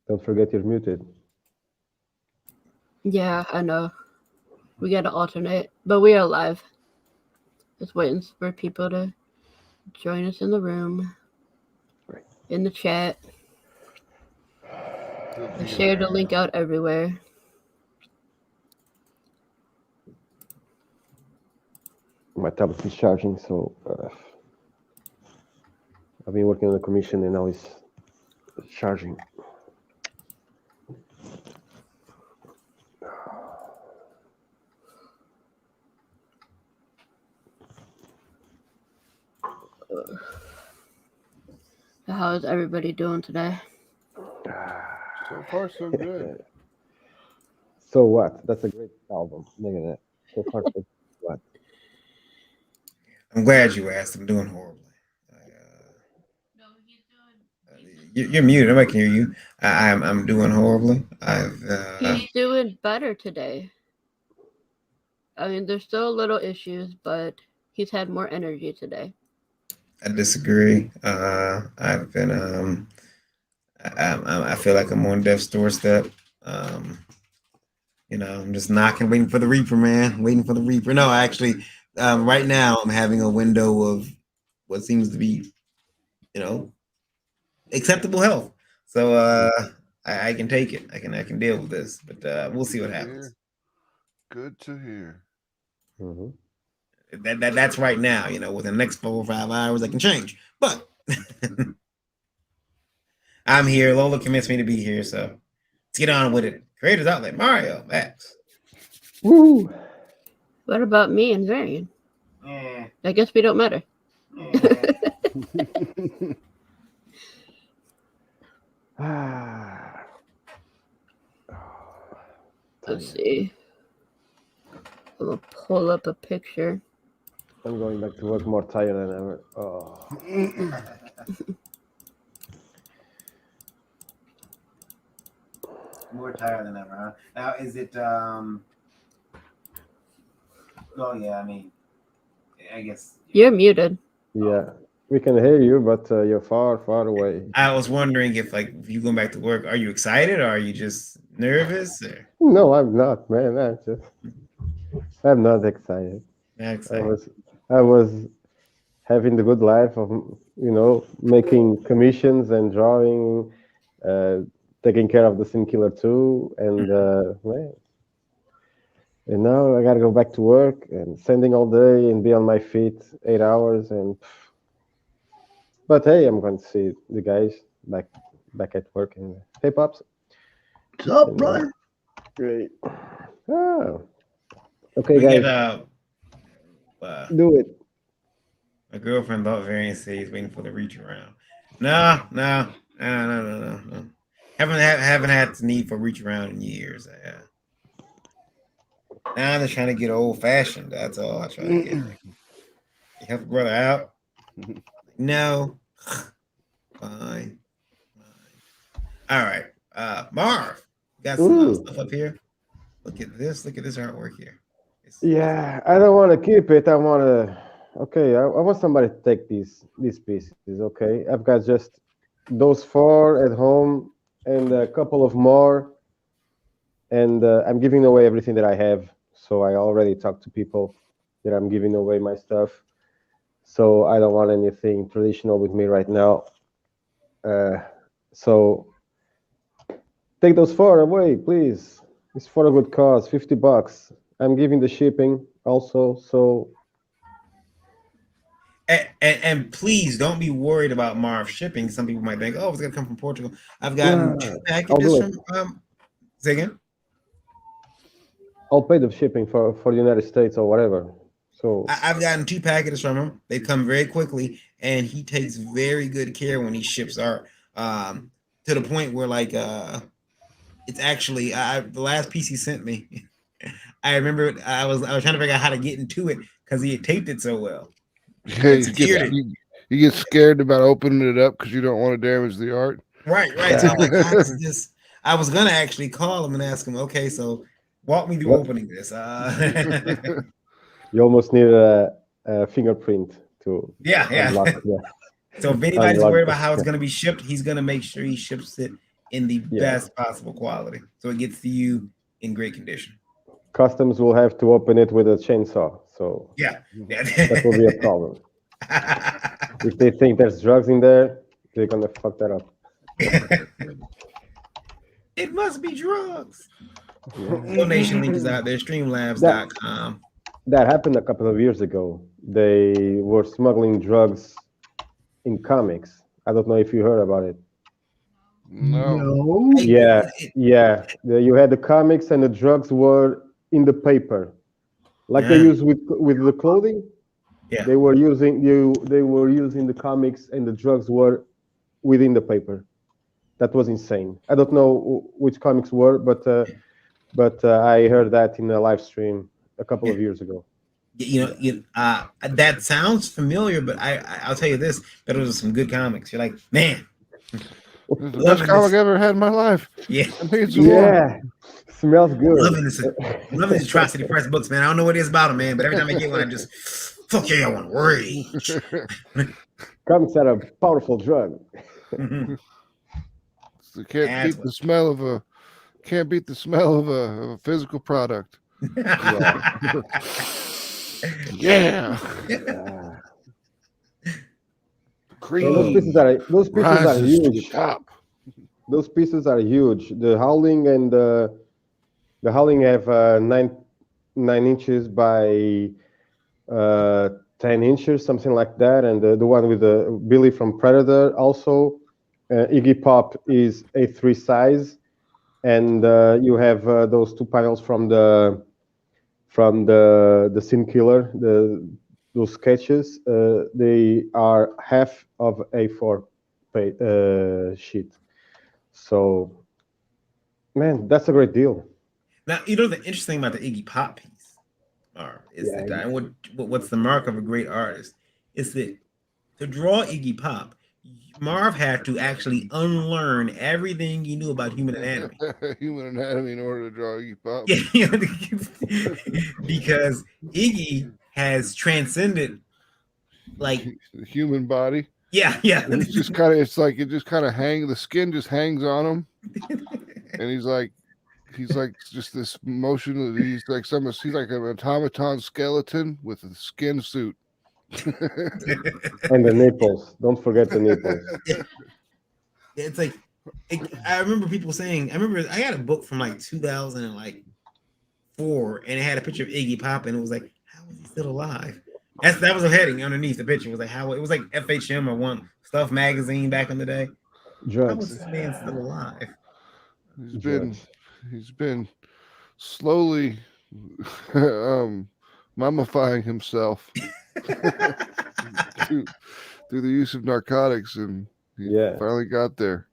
Don't forget you're muted. Yeah, I know. We gotta alternate, but we are live. Just waiting for people to join us in the room, Right. in the chat. They'll I be shared the around. link out everywhere. My tablet is charging, so I've been working on the commission and now it's charging. How is everybody doing today? So far, so good. So what? That's a great album. Look at that. So far, so what? I'm glad you asked. I'm doing horribly. You're muted. Nobody can hear you. I'm doing horribly. He's doing better today. I mean, there's still little issues, but he's had more energy today. I disagree. I've been I feel like I'm on death's doorstep. I'm just knocking, waiting for the Reaper, man. Waiting for the Reaper. No, actually, right now I'm having a window of what seems to be, acceptable health. So I can take it. I can deal with this, but we'll see what happens. Good to hear. Mm-hmm. That's right now. Within the next 4 or 5 hours, I can change. But I'm here. Lola convinced me to be here, so let's get on with it. Creators Outlet, Mario, Max. Woo! What about me and Varian? I guess we don't matter. Let's see. I'm gonna pull up a picture. I'm going back to work more tired than ever. Oh. More tired than ever, huh? Now, is it? Oh yeah, I mean, I guess you're muted. Yeah, we can hear you, but you're far, far away. I was wondering if you going back to work, are you excited or are you just nervous? Or? No, I'm not, man. I'm not excited. Not excited. I was having the good life of making commissions and drawing, taking care of the Sim Killer 2, and man. And now I gotta go back to work and sending all day and be on my feet 8 hours But hey, I'm going to see the guys back at work. And hey, pops. What's up, brother? Great. Oh. Okay, guys. Do it. My girlfriend thought Varian said he's waiting for the reach around. No. Haven't had the need for reach around in years. Now I'm just trying to get old fashioned. That's all I try to get. You help a brother out? No. Fine. All right. MarV, got some stuff up here. Look at this artwork here. Yeah, I don't want to keep it. I want to. Okay, I want somebody to take these pieces. Okay, I've got just those 4 at home and a couple of more, and I'm giving away everything that I have. So I already talked to people that I'm giving away my stuff. So I don't want anything traditional with me right now. So take those 4 away, please. It's for a good cause. $50. I'm giving the shipping also. So. And please don't be worried about MarV shipping. Some people might think, oh, it's gonna come from Portugal. I've gotten 2 packages from. Say again. I'll pay the shipping for the United States or whatever. So I've gotten 2 packages from him. They come very quickly, and he takes very good care when he ships art. To the point where it's actually the last piece he sent me. I remember I was trying to figure out how to get into it because he had taped it so well. You get scared about opening it up because you don't want to damage the art. Right. So I'm like, how is this? I was gonna actually call him and ask him, okay, so walk me through opening this. You almost need a fingerprint to unlock. Yeah. So if anybody's worried about how it's gonna be shipped, he's gonna make sure he ships it in the Yeah. best possible quality, so it gets to you in great condition. Customs will have to open it with a chainsaw, so Yeah. that will be a problem. If they think there's drugs in there, they're gonna fuck that up. It must be drugs. Donation link is out there, streamlabs.com. That happened a couple of years ago. They were smuggling drugs in comics. I don't know if you heard about it. No. Yeah. You had the comics and the drugs were in the paper, like they use with the clothing. Yeah. They were using the comics and the drugs were within the paper. That was insane. I don't know which comics were, but I heard that in a live stream a couple of years ago. That sounds familiar, but I'll tell you this: that was some good comics. You're like, man, this is the best comic I've ever had in my life. Yeah, I think it's more. Smells good. Loving these Atrocity Press books, man. I don't know what it is about them, man, but every time I get one, I just fuck yeah, I want to rage. Comics are a powerful drug. You can't beat the smell of a physical product. Yeah. So those pieces are huge. Those pieces are huge. The Howling and the Howling have 9 inches by 10 inches, something like that, and the one with the Billy from Predator also. Iggy Pop is A3 size, and you have those 2 panels from the Sin Killer. Those sketches, they are half of A4 sheet. So, man, that's a great deal. Now, the interesting about the Iggy Pop piece is that, and what's the mark of a great artist is that to draw Iggy Pop, MarV had to actually unlearn everything he knew about human anatomy. Human anatomy in order to draw Iggy Pop. Yeah, because Iggy has transcended like the human body. Yeah. It's just kind of hangs. The skin just hangs on him, and he's like just this motion. He's like an automaton skeleton with a skin suit. And the nipples. Don't forget the nipples. It's like I remember people saying. I got a book from like 2004, and it had a picture of Iggy Pop, and it was like, how is he still alive? That was a heading underneath the picture. It was like it was like FHM or One Stuff magazine back in the day. Drugs. How was this man still alive? He's been slowly mummifying himself through the use of narcotics, and he finally got there.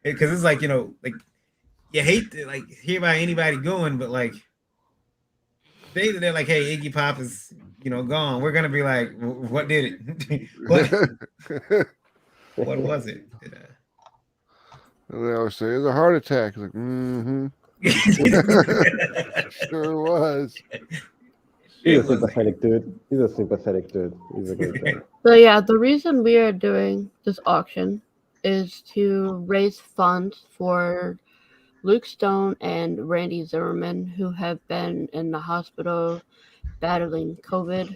Because it's like, you hate to hear about anybody going, but like they're like, hey, Iggy Pop is gone. We're gonna be like, what did it? What was it? And they always say it's a heart attack. It's like, sure was. He's a sympathetic dude. He's a great guy. So yeah, the reason we are doing this auction is to raise funds for Luke Stone and Randy Zimmerman, who have been in the hospital battling COVID.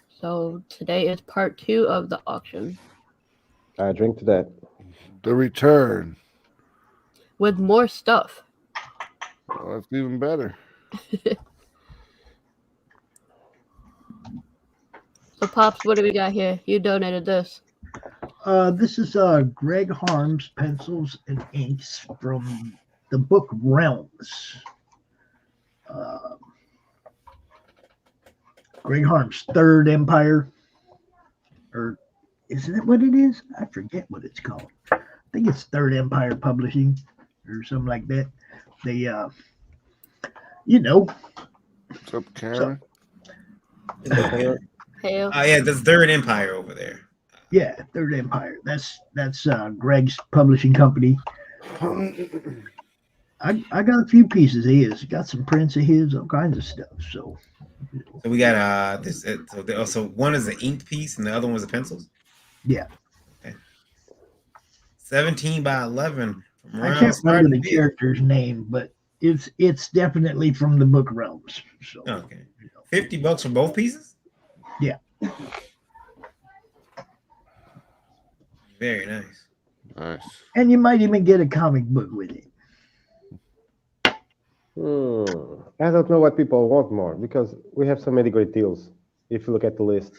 So today is part 2 of the auction. I drink to that. The return. With more stuff. Well, that's even better. So Pops, what do we got here? You donated this. This is Greg Harm's pencils and inks from the book Realms. Greg Harm's Third Empire, or isn't it what it is? I forget what it's called. I think it's Third Empire Publishing or something like that. They, What's up, Karen? Hail. Oh yeah, there's Third Empire over there. Yeah, Third Empire. That's Greg's publishing company. I got a few pieces of his. Got some prints of his, all kinds of stuff. So we got this. So one is an inked piece, and the other one was the pencils. Yeah. Okay. 17 by 11. From I around can't start remember to the finish. character's name, but it's definitely from the book realms. So Okay. $50 for both pieces? Yeah. Very nice. Nice. and you might even get a comic book with it. I don't know what people want more because we have so many great deals. If you look at the list,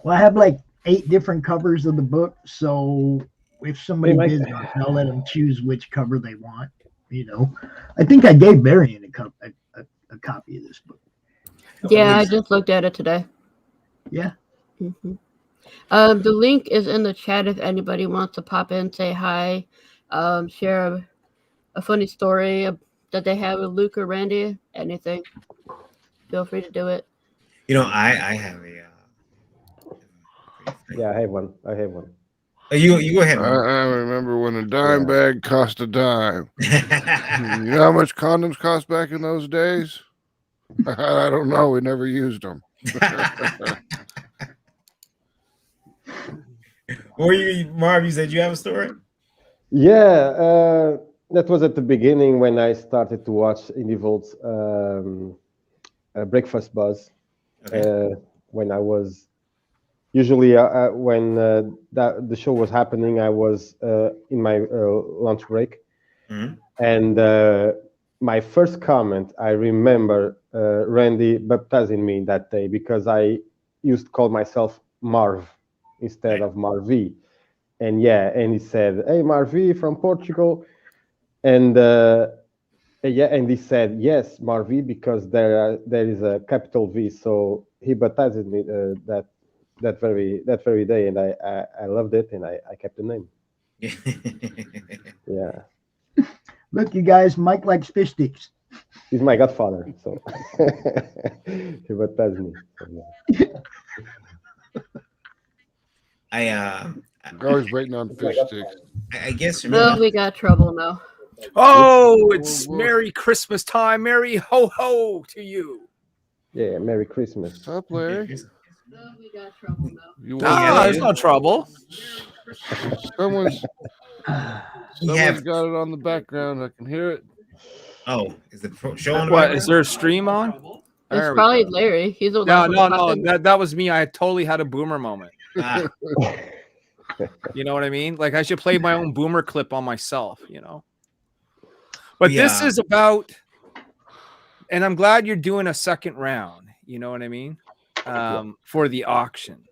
Well, I have like 8 different covers of the book, so if somebody Hey, Mike. bids on it, I'll let them choose which cover they want. I think I gave Varian a copy of this book. Yeah, I just looked at it today. Yeah. hmm the link is in the chat if anybody wants to pop in, say hi, share a funny story that they have with Luke or Randy, anything. Feel free to do it. I have a. yeah, I have one. You go ahead. I remember when a dime bag cost a dime. You know how much condoms cost back in those days? I don't know. We never used them. Or MarV, you said you have a story? Yeah, that was at the beginning when I started to watch Indie Volt's Breakfast Buzz. Okay. When I was usually when the show was happening, I was in my lunch break, and my first comment, I remember Randy baptizing me that day because I used to call myself MarV instead of MarV. And he said, "Hey, MarV from Portugal," and and he said, "Yes, MarV, because there is a capital V." So he baptized me that very day, and I loved it, and I kept the name. Yeah, Look, you guys, Mike likes fish sticks. he's my godfather, so he baptized me. So, yeah. I'm always waiting on fish sticks. I guess for Oh, me, we got trouble now. Oh, it's Merry Christmas time. Merry ho ho to you. Yeah, Merry Christmas. What's up, Larry? Oh, we got trouble now. You Ah, there's no trouble. Someone's got it on the background. I can hear it. Oh, is the show on? What is there a stream on? It's There we probably go. Larry. He's the No, last one to pop in. that was me. I totally had a boomer moment. Ah, You know what I mean? Like I should play my own boomer clip on myself, But this is about, and I'm glad you're doing a second round, you know what I mean? For the auction,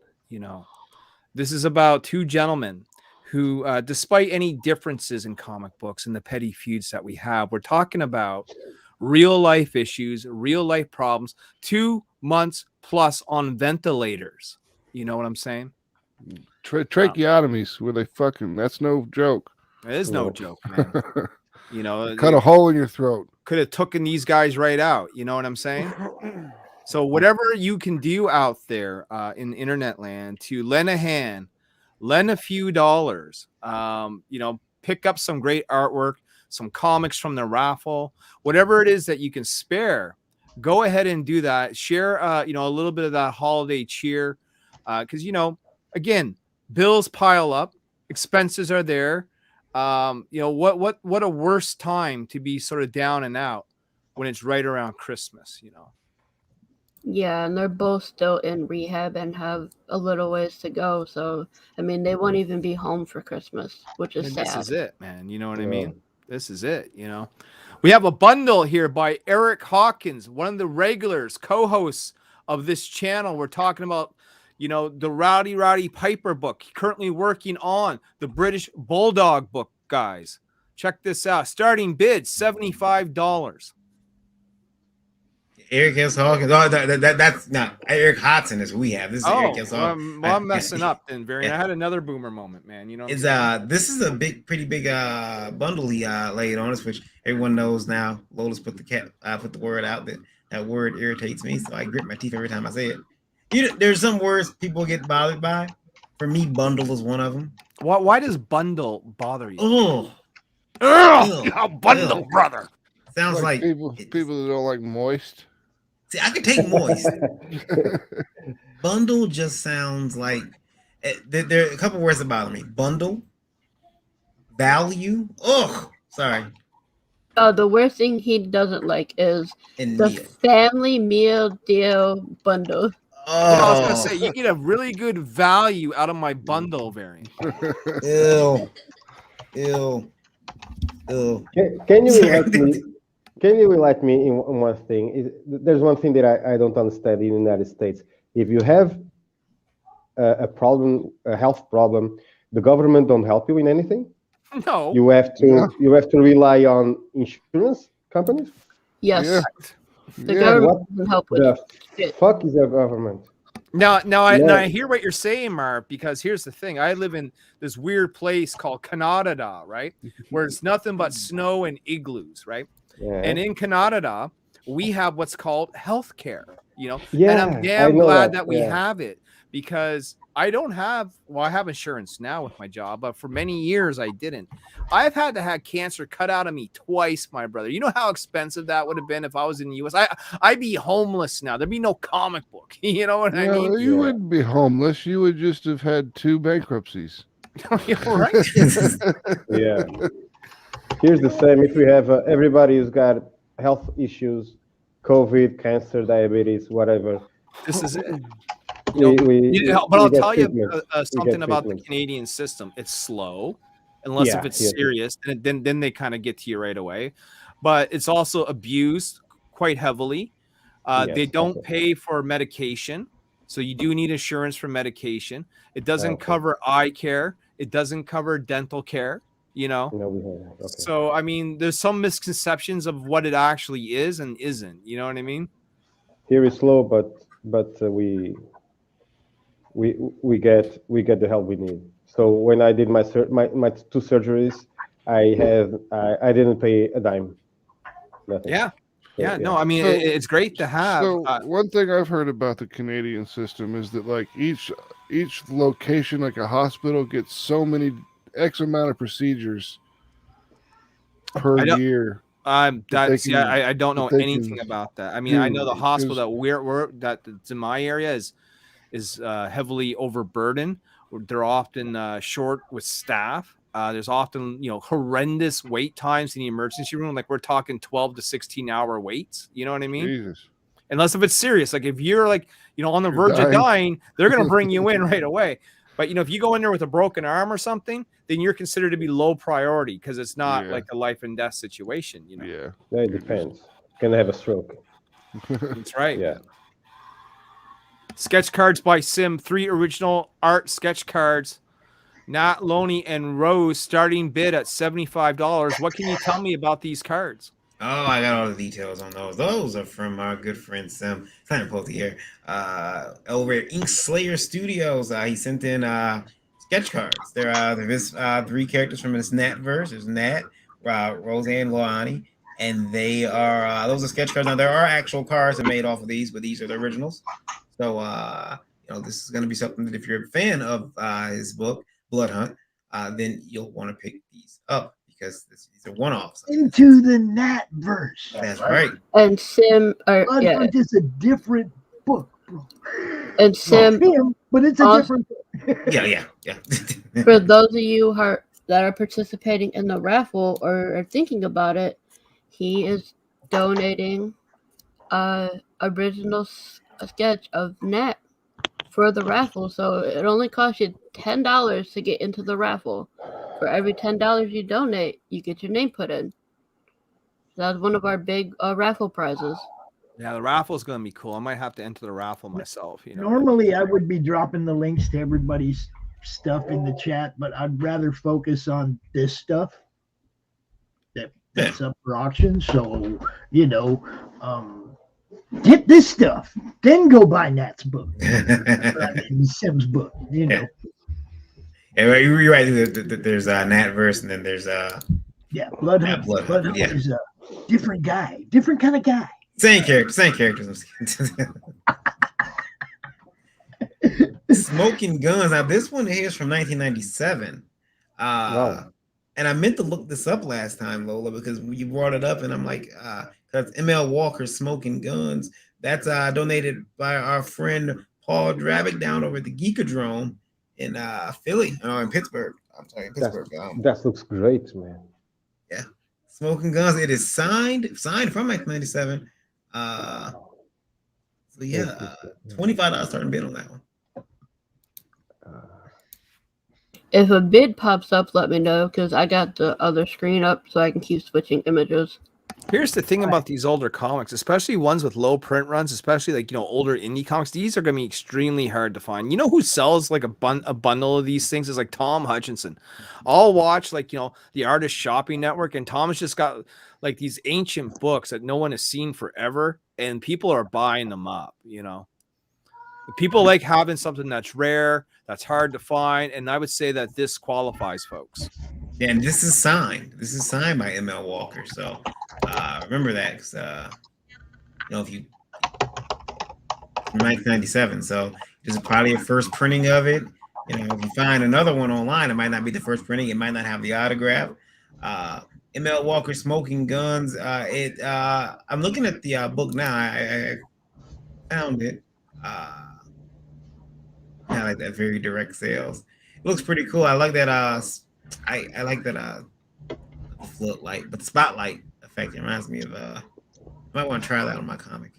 This is about 2 gentlemen who, despite any differences in comic books and the petty feuds that we have, we're talking about real life issues, real life problems, 2 months plus on ventilators. You know what I'm saying? Tracheotomies where they that's no joke. It is no joke, man. Cut a hole in your throat. Could have taken these guys right out. You know what I'm saying? So whatever you can do out there in internet land to lend a hand, lend a few dollars, pick up some great artwork, some comics from the raffle, whatever it is that you can spare, go ahead and do that. Share, a little bit of that holiday cheer. Because, again, bills pile up, expenses are there. What a worse time to be sort of down and out when it's right around Christmas, Yeah, and they're both still in rehab and have a little ways to go. So, I mean, they won't even be home for Christmas, which is sad. This is it, man. You know what I mean? This is it, We have a bundle here by Eric Hawkins, one of the regulars, co-hosts of this channel. We're talking about, the Rowdy Piper book. Currently working on the British Bulldog book, guys. Check this out. Starting bid, $75. Eric S. Hawkins. Oh, that's not Eric Hodson. Is who we have. This is Eric S. Hawkins. Well, I'm messing up then, Varian. I had another boomer moment, man. It's this is a pretty big bundle he laid on us, which everyone knows now. Lola's put the word out that word irritates me, so I grit my teeth every time I say it. There's some words people get bothered by. For me, bundle is one of them. Why does bundle bother you? Oh, bundle, brother. Sounds like people that don't like moist. See, I could take moist. Bundle just sounds like there are a couple words that bother me. Bundle, value. Ugh, sorry. The worst thing he doesn't like is And the meal. family meal deal bundle. Yeah, I was gonna Oh, say you get a really good value out of my bundle variant. ew, ew, ew. Can you help me? Can you enlighten me in one thing? There's one thing that I don't understand in the United States. If you have a problem, a health problem, the government don't help you in anything. No. You have to rely on insurance companies. Yes, Yeah. the Yeah. government What doesn't help with the shit. fuck is the government? Now No. I hear what you're saying, Marv, because here's the thing. I live in this weird place called Canada, right? Where it's nothing but snow and igloos, right? Yeah. And in Canada, we have what's called healthcare, you know. Yeah, and I'm I damn know glad that, that we yeah. have it because I don't have I have insurance now with my job, but for many years I didn't. I've had to have cancer cut out of me twice, my brother. You know how expensive that would have been if I was in the US? I'd be homeless now. There'd be no comic book. You know what I No, mean? you Yeah. wouldn't be homeless. You would just have had 2 bankruptcies. Yeah, right? Yeah. Here's the same. If we have everybody who's got health issues, COVID, cancer, diabetes, whatever. This is it. You know, but we I'll get tell you treatment. We something get about the treatment. Canadian system. It's slow, unless if Yeah, it's yes. serious, then they kind of get to you right away. But it's also abused quite heavily. They Yes, don't okay. pay for medication, so you do need insurance for medication. It doesn't Okay. cover eye care. It doesn't cover dental care. You know. No, we have. Okay. So I mean, there's some misconceptions of what it actually is and isn't. You know what I mean? Here is slow, but we get the help we need. So when I did my 2 surgeries, I didn't pay a dime. Nothing. Yeah. So, Yeah. No, I mean, So- it's great to have. So one thing I've heard about the Canadian system is that like each location, like a hospital, gets so many X amount of procedures per year. I don't know they anything can about that. I mean, I know the do, hospital because- that's in my area is heavily overburdened. They're often short with staff. There's often horrendous wait times in the emergency room. Like we're talking 12 to 16-hour waits. You know what I mean? Jesus. Unless if it's serious, like if you're like on the verge of dying, they're gonna bring you in right away. But if you go in there with a broken arm or something, then you're considered to be low priority because it's not like a life and death situation. Yeah. It depends. Can I have a stroke? That's right. Yeah. Sketch cards by Sim, 3 original art sketch cards. Nat, Loney, and Rose starting bid at $75. What can you tell me about these cards? Oh, I got all the details on those. Those are from our good friend Sim. Kind of pulled here. Over at Ink Slayer Studios, he sent in sketch cards. There's 3 characters from this Nat verse. There's Nat, Roseanne, Loani, and they are those are sketch cards. Now there are actual cards that made off of these, but these are the originals. So this is going to be something that if you're a fan of his book Blood Hunt, then you'll want to pick these up because these are one-offs. Into the Nat verse. That's right. And Sim, Blood Hunt is a different book, bro. And Sim, but it's a different book. Yeah. For those of you that are participating in the raffle or are thinking about it, he is donating original sketch of Nat for the raffle. So it only costs you $10 to get into the raffle. For every $10 you donate, you get your name put in. That's one of our big raffle prizes. Yeah, the raffle is going to be cool. I might have to enter the raffle myself. Normally, I would be dropping the links to everybody's stuff in the chat, but I'd rather focus on this stuff that's up for auction. So, get this stuff, then go buy Nat's book, Sim's book. Yeah, you're right. There's Nat verse, and then there's Blood Hunt. Blood Hunt is a different guy, different kind of guy. Same characters. Smoking Guns. Now this one here is from 1997. Wow. And I meant to look this up last time, Lola, because you brought it up, and I'm like, that's ML Walker's Smoking Guns. That's donated by our friend Paul Dravick down over at the Geekadrome in Philly, in Pittsburgh. I'm sorry, Pittsburgh. That looks great, man. Yeah, Smoking Guns. It is signed from 1997. So yeah, $25 starting bid on that one. If a bid pops up, let me know because I got the other screen up so I can keep switching images. Here's the thing about these older comics, especially ones with low print runs, especially like, you know, older indie comics. These are going to be extremely hard to find. You know who sells like a bundle of these things is like Tom Hutchinson. I'll watch like, you know, the Artist Shopping Network, and Tom's just got like these ancient books that no one has seen forever, and people are buying them up, you know. People like having something that's rare, that's hard to find, and I would say that this qualifies, folks. Yeah, and this is signed. This is signed by M.L. Walker. So remember that, because you know, if you from 1997, so this is probably a first printing of it. You know, if you find another one online, it might not be the first printing. It might not have the autograph. M.L. Walker, Smoking Guns. I'm looking at the book now. I found it. I like that very direct sales. It looks pretty cool. I like that. I like that floodlight, but the spotlight effect reminds me of. I might want to try that on my comic.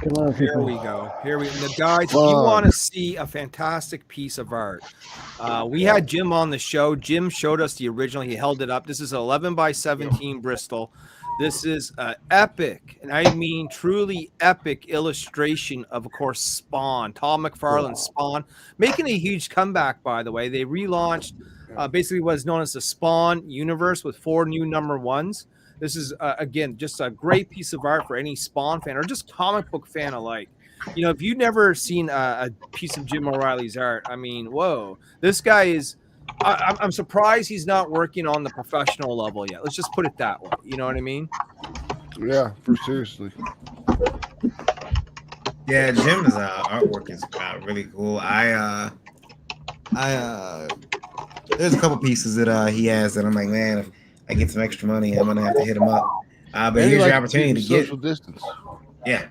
Come on, Here we go. The guys, if you want to see a fantastic piece of art, we had Jim on the show. Jim showed us the original. He held it up. This is 11 by 17 Bristol. This is an epic, and I mean truly epic illustration of course, Spawn. Todd McFarlane's Spawn, making a huge comeback, by the way. They relaunched basically what is known as the Spawn universe with 4 new number 1s. This is, again, just a great piece of art for any Spawn fan or just comic book fan alike. You know, if you've never seen a piece of Jim O'Reilly's art, I mean, whoa, this guy is... I'm surprised he's not working on the professional level yet. Let's just put it that way. You know what I mean? Yeah, for seriously. Yeah, Jim's artwork is really cool. There's a couple pieces that he has that I'm like, man, if I get some extra money, I'm gonna have to hit him up. But here's your opportunity to get social distance. Yeah.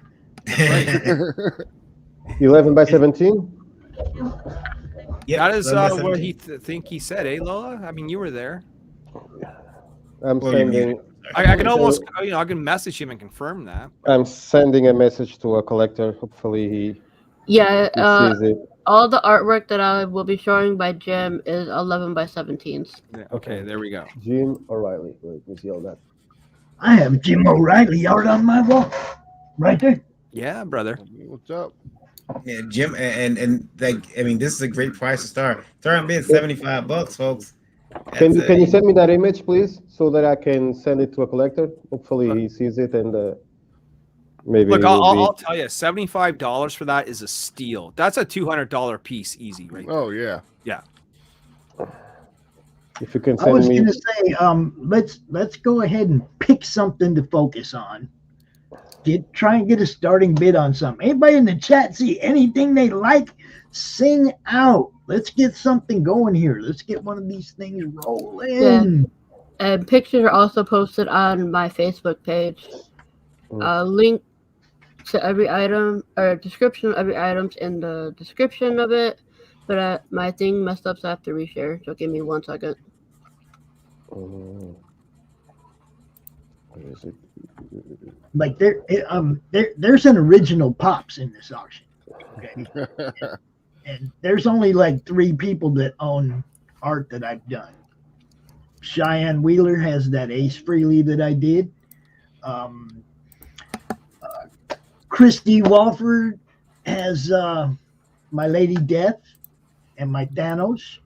11 by 17. Yeah, that is what he think he said, eh, Lola? I mean, you were there. I'm sending. I can almost, you know, I can message him and confirm that. I'm sending a message to a collector. Hopefully he sees it. All the artwork that I will be showing by Jim is 11 by 17s. Yeah, okay, there we go. Jim O'Reilly. Let me see all that. I have Jim O'Reilly art on my wall, right there. Yeah, brother. What's up? Yeah, Jim, and like, I mean, this is a great price to start. Starting bid $75, folks. Can you send me that image, please, so that I can send it to a collector? Hopefully he sees it and maybe. Look, I'll tell you, $75 for that is a steal. That's a $200 piece, easy, right? Oh yeah, yeah. If you can I send was me. going to say, let's go ahead and pick something to focus on. Try and get a starting bid on something. Anybody in the chat see anything they like? Sing out. Let's get something going here. Let's get one of these things rolling. Yeah. And pictures are also posted on my Facebook page. Link to every item or description of every item's in the description of it. But my thing messed up, so I have to reshare. So give me 1 second. Where is it? Like there's an original Pops in this auction. Okay. And there's only like 3 people that own art that I've done. Cheyenne Wheeler has that Ace Frehley that I did. Christy Walford has my Lady Death and my Thanos.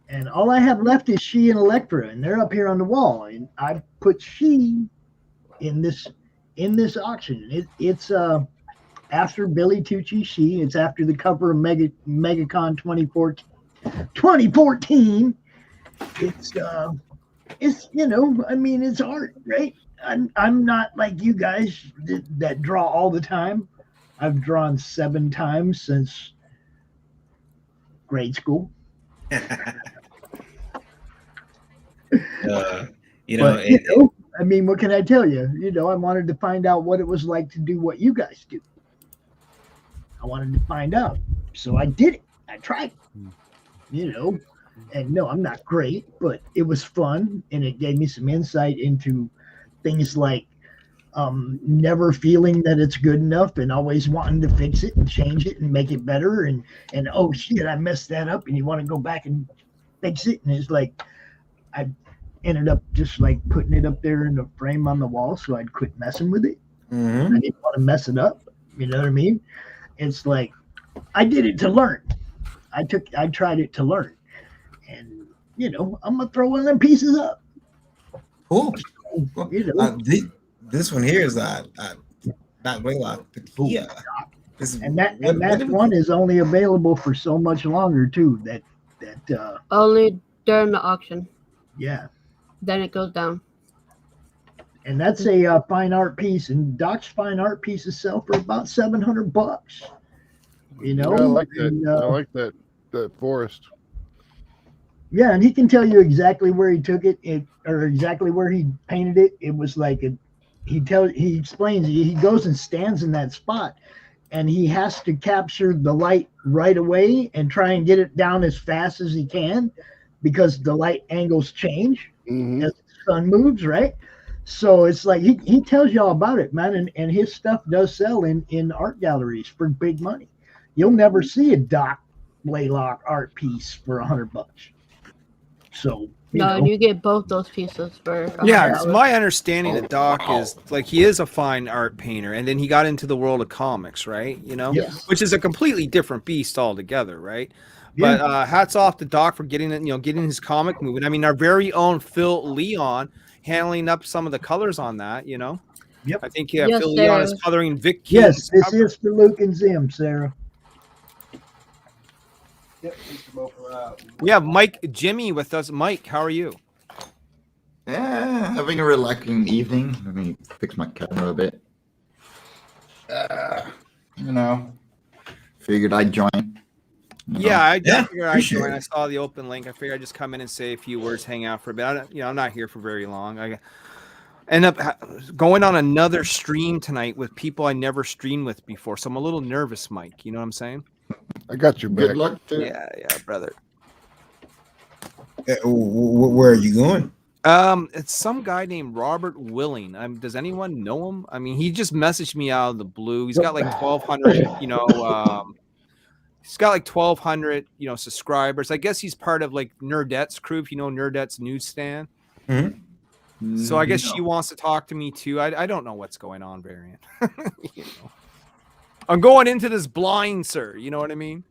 And all I have left is She and Elektra, and they're up here on the wall. And I put She in this auction. It's after Billy Tucci She. It's after the cover of MegaCon 2014. It's you know, I mean, it's art, right? I'm not like you guys that draw all the time. I've drawn 7 times since grade school. I mean, what can I tell you? You know, I wanted to find out what it was like to do what you guys do. I wanted to find out. So I did it. I tried, you know, and no, I'm not great, but it was fun. And it gave me some insight into things like never feeling that it's good enough and always wanting to fix it and change it and make it better. And oh shit, I messed that up. And you want to go back and fix it. And it's like, I ended up just like putting it up there in the frame on the wall so I'd quit messing with it. Mm-hmm. I didn't want to mess it up. You know what I mean? It's like I did it to learn. I tried it to learn. And you know, I'm gonna throw one of them pieces up. Cool. You know. This one here is not Blaylock. Yeah. And that one is only available for so much longer too. That Only during the auction. Yeah. Then it goes down. And that's a fine art piece, and Doc's fine art pieces sell for about $700. You know, Yeah, I like that. And, I like that forest. yeah, and he can tell you exactly where he took it, or exactly where he painted it. It was like he explains. He goes and stands in that spot, and he has to capture the light right away and try and get it down as fast as he can, because the light angles change as the sun moves, right? So it's like he tells you all about it, man, and his stuff does sell in art galleries for big money. You'll never see a Doc Blaylock art piece for $100. So No, and you get both those pieces for Yeah, it's my understanding that Doc is like he is a fine art painter, and then he got into the world of comics, right? You know, which is a completely different beast altogether, right? Yeah. But hats off to Doc for getting it, getting his comic moving. I mean, our very own Phil Leon handling up some of the colors on that, you know. Yep. I think Yes, Phil Leon is Sarah. coloring Vic King's Yes, this cover. is for Luke and Zim, Sarah. We have Mike Jimmy with us. Mike, how are you? Yeah, having a relaxing evening. Let me fix my camera a bit. You know, figured I'd join. Yeah, I figured I'd appreciate join. it. I saw the open link. I figured I'd just come in and say a few words, hang out for a bit. I'm not here for very long. I end up going on another stream tonight with people I never streamed with before, so I'm a little nervous, Mike. You know what I'm saying? I got your back. Good luck to Yeah, brother. Where are you going? It's some guy named Robert Willing. Does anyone know him? I mean, he just messaged me out of the blue. He's got like 1,200, he's got like 1,200, subscribers. I guess he's part of like Nerdette's crew, if you know Nerdette's newsstand. Mm-hmm. So I guess she wants to talk to me too. I don't know what's going on, Varian. I'm going into this blind, sir. You know what I mean?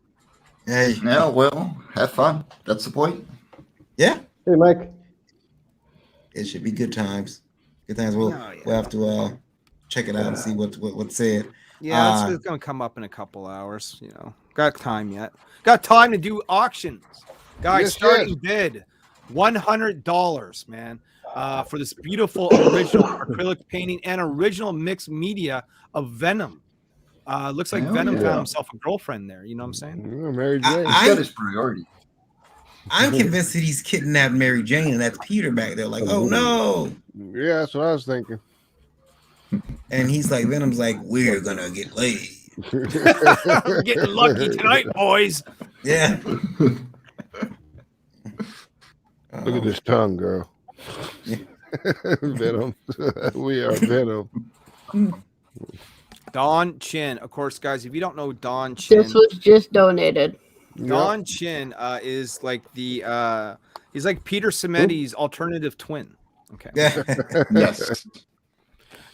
Hey, Yeah, well, have fun. That's the point. yeah, Hey, Mike. it should be good times. Good times. We'll have to check it out and see what's said. Yeah, it's gonna come up in a couple hours. Got time yet? Got time to do auctions, guys. Yes, starting bid $100, man, for this beautiful original acrylic painting and original mixed media of Venom. Looks like Hell Venom yeah. found himself a girlfriend there. You know what I'm saying? Yeah, Mary Jane. He's got his priority. I'm convinced that he's kidnapped Mary Jane, and that's Peter back there. Like, oh no! Yeah, that's what I was thinking. And he's like, Venom's like, we're gonna get laid. We're getting lucky tonight, boys. Yeah. Look at this tongue, girl. Venom. We are Venom. Don Chin, of course, guys. If you don't know Don Chin, This was just donated. Don Chin is like he's like Peter Cimetti's alternative twin. Okay. Yeah. Yes.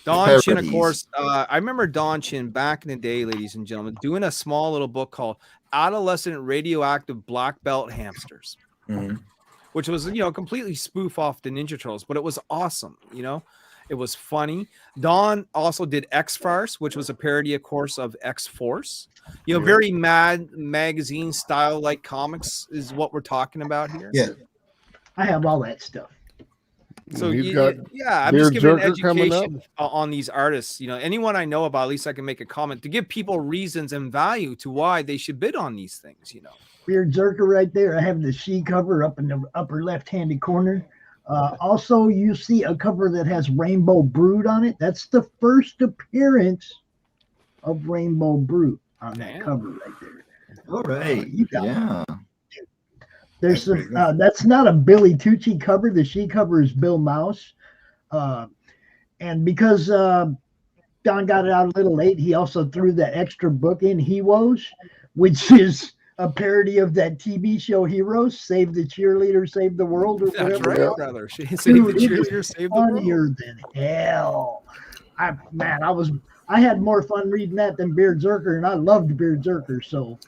Don Chin, of Parodies. course. I remember Don Chin back in the day, ladies and gentlemen, doing a small little book called Adolescent Radioactive Black Belt Hamsters, Mhm. which was, completely spoof off the Ninja Turtles, but it was awesome. It was funny. Don also did X-Farce, which was a parody, of course, of X-Force. Very Mad Magazine style like comics is what we're talking about here. Yeah. I have all that stuff. So He's got I'm just Beard giving an Jerker coming education on these artists. Anyone I know about, at least I can make a comment to give people reasons and value to why they should bid on these things. Beard Zerker right there. I have the she cover up in the upper left-handed corner. Also, you see a cover that has Rainbow Brood on it. That's the first appearance of Rainbow Brood. on that Damn. cover right there. All right. You got Yeah. There's That's some. pretty good. That's not a Billy Tucci cover. The she cover is Bill Mouse, and because Don got it out a little late, he also threw that extra book in Heroes, which is a parody of that TV show Heroes, Save the Cheerleader, Save the World, or That's whatever. right, Yeah. brother. Save the Dude, it was cheerleader, save the world. funnier than hell. I had more fun reading that than Beard Zerker, and I loved Beard Zerker. So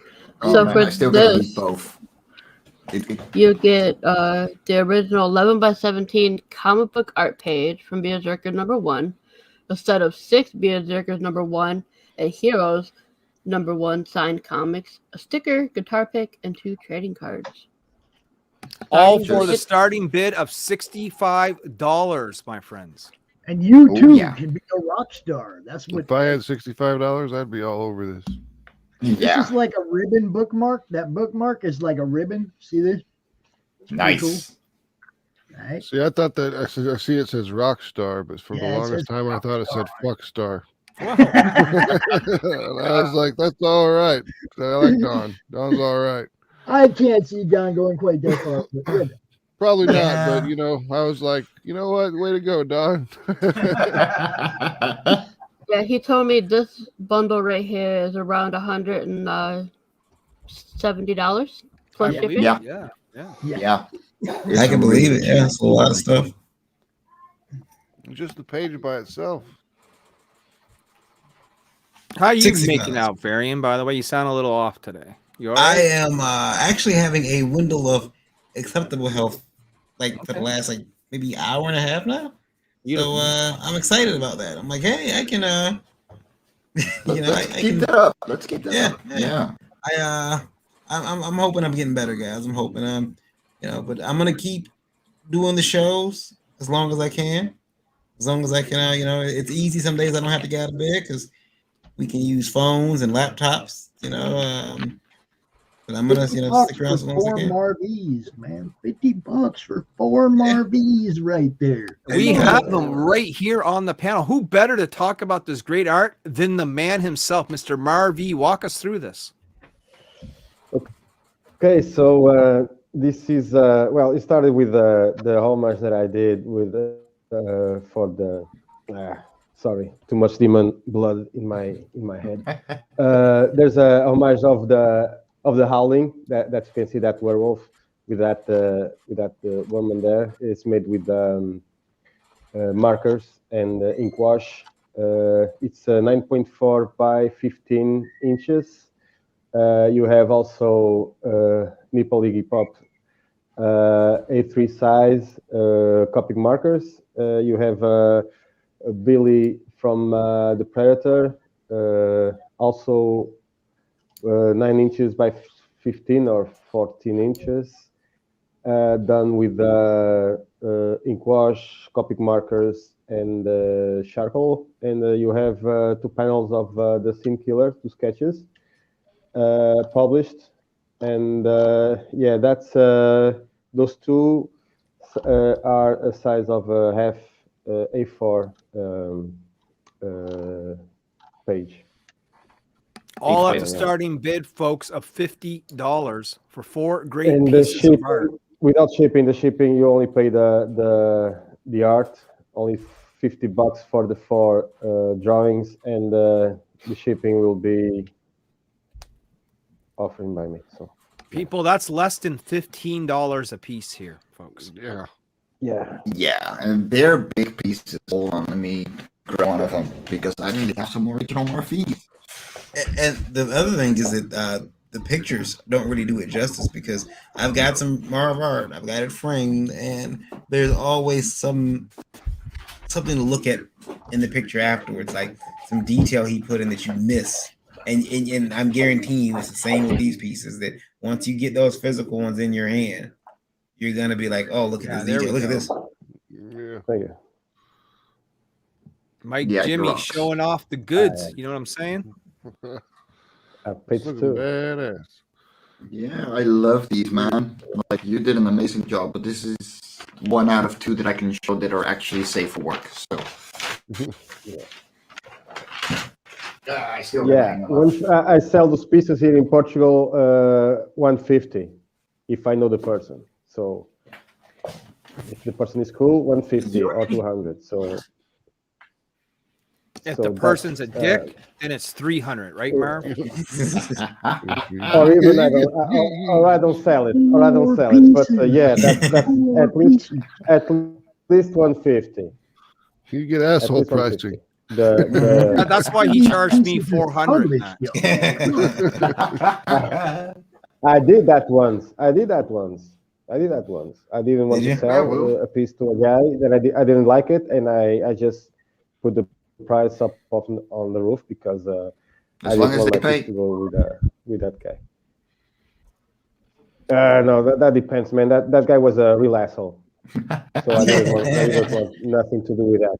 Oh, So man, for I still gotta this- read both. You get the original 11x17 comic book art page from Berserker #1, a set of 6 Berserkers #1, a Heroes #1 signed comics, a sticker, guitar pick, and 2 trading cards. All Starting for the bid- starting bid of $65, my friends. and you Oh, too yeah. can be a rock star. That's what If I had $65, I'd be all over this. This Yeah. is like a ribbon bookmark. That bookmark is like a ribbon. See this? It's pretty cool. Nice. Right? See, I thought that I see it says rock star, but for Yeah, the it longest says time I rock thought it said star. fuck star. Wow. And I was like, that's all right. I like Don. Don's all right. I can't see Don going quite that far. But yeah. Probably not, Yeah. but I was like, you know what? Way to go, Don. Yeah, he told me this bundle right here is around $170 plus I shipping. believe Yeah. it. Yeah. Yeah. I can believe it. Yeah, it's a lot of stuff. Just the page by itself. How are you $60. making out, Varian? By the way, you sound a little off today. You all I right? am actually having a window of acceptable health, like for the Okay. last maybe hour and a half now. Beautiful. So I'm excited about that. I'm like, hey, I can Let's I keep can. that up. Let's keep that Yeah, up. yeah. Yeah. I'm hoping I'm getting better, guys. I'm hoping but I'm gonna keep doing the shows as long as I can. As long as I can, it's easy. Some days I don't have to get out of bed because we can use phones and laptops, but I'm gonna, $50 stick around as for long as I 4 can. MarVs, man. $50 for 4 MarVs right there. We Yeah. have them right here on the panel. Who better to talk about this great art than the man himself, Mr. MarV? Walk us through this. Okay, so this is it started with the homage that I did with for the sorry, too much demon blood in my head. There's a homage of the Howling that you can see, that werewolf with that woman there. It's made with markers and ink wash. It's 9.4 by 15 inches. You have also nipple Iggy Pop A3 size Copic markers. You have Billy from the Predator, also 9 inches by 15 or 14 inches, done with ink wash, Copic markers, and charcoal. And you have 2 panels of the Scene Killer, 2 sketches. Published, and that's those 2 are a size of half A4 page. All at the Yeah. starting bid, folks, of $50 for 4 great And the pieces of art. shipping, without shipping, the shipping you only pay the art, only $50 for the 4 drawings, and the shipping will be offering by me. So People, that's less than $15 a piece here, folks. Yeah. yeah, Yeah. And they're big pieces. Hold on. Let me grab one of them because I need to have some original MarV. And the other thing is that the pictures don't really do it justice because I've got some MarV art, I've got it framed, and there's always something to look at in the picture afterwards, like some detail he put in that you miss. And I'm guaranteeing you it's the same with these pieces, that once you get those physical ones in your hand, you're gonna be like, oh, look at this there detail, we look at go. this. Yeah. thank you. Mike Yeah, Jimmy rocks. showing off the goods. You know what I'm saying? Page Looking 2. badass. Yeah, I love these, man. Like, you did an amazing job, but this is 1 out of 2 that I can show that are actually safe for work. So, I still Yeah, I sell those pieces here in Portugal, 150, if I know the person. So if the person is cool, 150 or 200. So If so the person's a that's, dick, then it's 300, right, Marv? or even I don't sell it, or I don't sell it. But yeah, that's at least 150. You get At asshole least 150. pricing. That's why he charged me 400. Published, yo. I did that once. I didn't want Did you? to sell well. a piece to a guy that I didn't like it, and I just put the price up on the roof because I As long didn't as want they my piece pay. to go with that guy. No, that depends, man. That guy was a real asshole. So I didn't want nothing to do with that.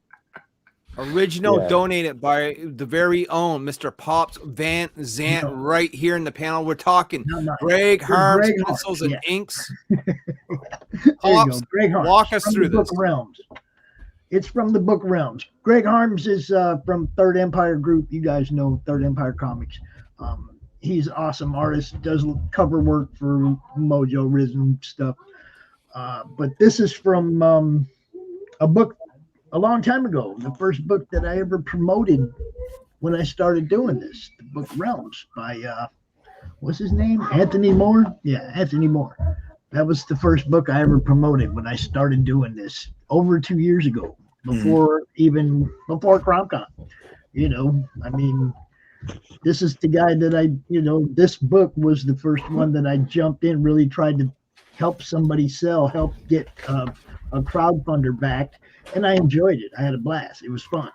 Original Yeah. donated by the very own Mr. Pops Van Zant right here in the panel. We're talking No. Greg Harms, Greg pencils Harms, and inks. There you Pops, go. Greg Harms, walk us from through the Book this. of Realms. It's from the Book of Realms. Greg Harms is from Third Empire Group. You guys know Third Empire Comics. He's an awesome artist. Does cover work for Mojo Rhythm stuff. But this is from a book a long time ago. The first book that I ever promoted when I started doing this, the Book of Realms by what's his name? Anthony Moore? Yeah, Anthony Moore. That was the first book I ever promoted when I started doing this over 2 years ago, before CromCon. You know, I mean, this is the guy that this book was the first one that I jumped in, really tried to help somebody sell, help get a crowdfunder backed, and I enjoyed it. I had a blast. It was fun.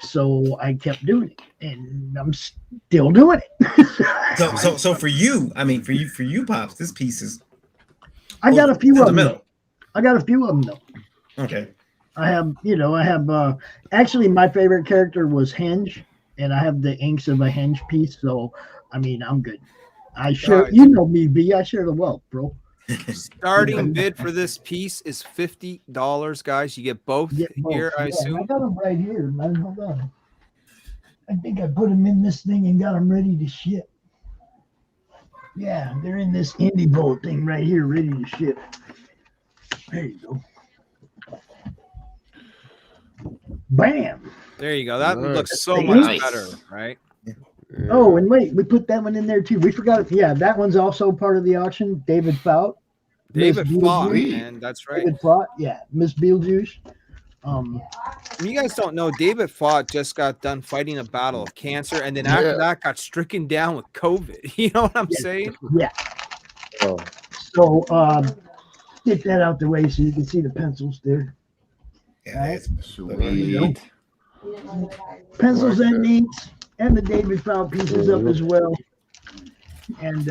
So I kept doing it, and I'm still doing it. So for you, Pops, this piece is. I got a few of them. sentimental. I got a few of them though. Okay. I have actually my favorite character was Henge, and I have the inks of a Henge piece. So I'm good. I share, Right. you know me, B. I share the wealth, bro. Starting bid for this piece is $50, guys. You get both Get both. here, I I assume. got them right here, man. Hold on. I think I put them in this thing and got them ready to ship. Yeah, they're in this indie bolt thing right here, ready to ship. There you go. Bam. There you go. That Nice. looks so Nice. much better, right? Oh, and wait, we put that one in there too. We forgot. Yeah, that one's also part of the auction. David Fout. David Miss Fott, Beetlejuice. man. That's right. David Fout. Yeah, Miss Beetlejuice. You guys don't know, David Fott just got done fighting a battle of cancer, and then after that got stricken down with COVID. You know what I'm saying? Yeah. Oh. So get that out the way so you can see the pencils there. Yeah, Sweet. Pencils and inks, and the David Fout pieces up as well. And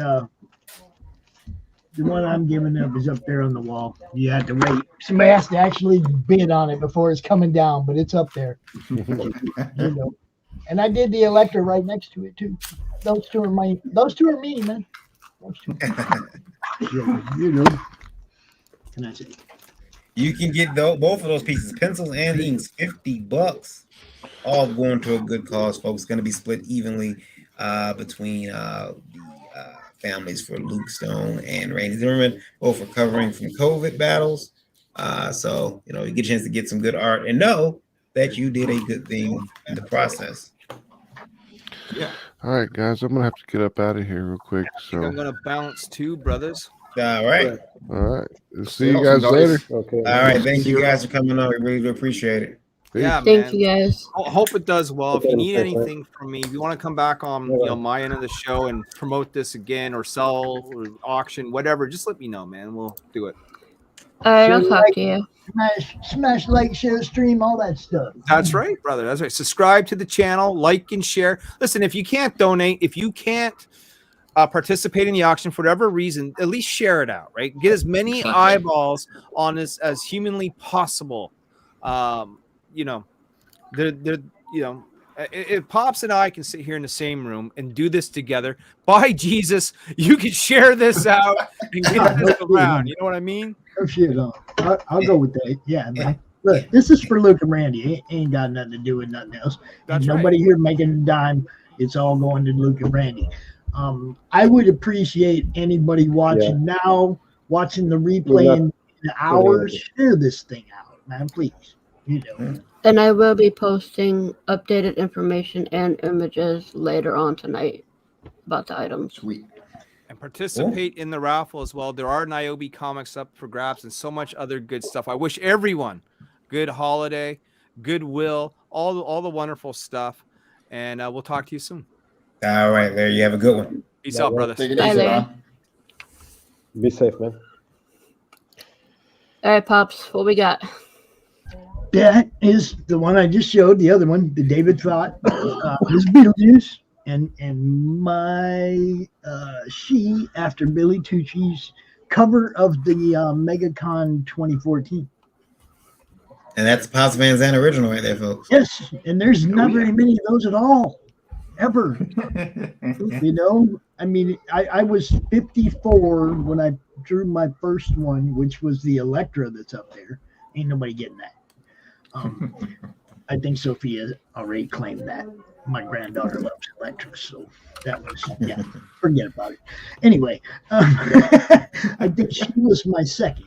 the one I'm giving up is up there on the wall. You have to wait. Somebody has to actually bid on it before it's coming down, but it's up there. And I did the Electra right next to it too. Those two are me, man. Those two. And that's it. You can get both of those pieces, pencils and inks, $50, all going to a good cause, folks. Going to be split evenly between the families for Luke Stone and Randy Zimmerman, both recovering from COVID battles. So you get a chance to get some good art and know that you did a good thing in the process. Yeah. All right, guys, I'm gonna have to get up out of here real quick. So, I'm gonna bounce too, brothers. All right. all right, see you guys later. Okay. All right. Thank you guys for coming on. We really do appreciate it. Yeah, Thank man. you guys. I hope it does well. If you need Okay. anything from me, if you want to come back on my end of the show and promote this again or sell or auction, whatever, just let me know, man. We'll do it. All right, I'll talk to you. Smash, like, share, stream, all that stuff. That's right, brother. That's right. Subscribe to the channel, like and share. Listen, if you can't donate, if you can't participate in the auction for whatever reason, at least share it out, right? Get as many eyeballs on this as humanly possible. If Pops and I can sit here in the same room and do this together, by Jesus, you can share this out and get this around. You know what I mean? Oh shit! I'll go with that. Yeah, man. Look, this is for Luke and Randy. It ain't got nothing to do with nothing else. That's and right. nobody here making a dime. It's all going to Luke and Randy. I would appreciate anybody watching now, watching the replay in hours. Share this thing out, man, please. You know. And I will be posting updated information and images later on tonight about the items. Sweet. And participate in the raffle as well. There are Niobe comics up for grabs and so much other good stuff. I wish everyone good holiday, goodwill, all the wonderful stuff. And we'll talk to you soon. All right, Larry, you have a good one. Peace out, brothers. Take it Bye, easy, Larry. man. Be safe, man. All right, Pops, what we got? That is the one I just showed. The other one, the David thought, is Beetlejuice. And my she after Billy Tucci's cover of the MegaCon 2014. And that's the Pops Van Zandt original right there, folks. Yes, and there's not very many of those at all, ever. You know, I mean, I was 54 when I drew my first one, which was the Electra that's up there. Ain't nobody getting that. I think Sophia already claimed that. My granddaughter loves Electra, so that was, forget about it. Anyway, I think she was my second.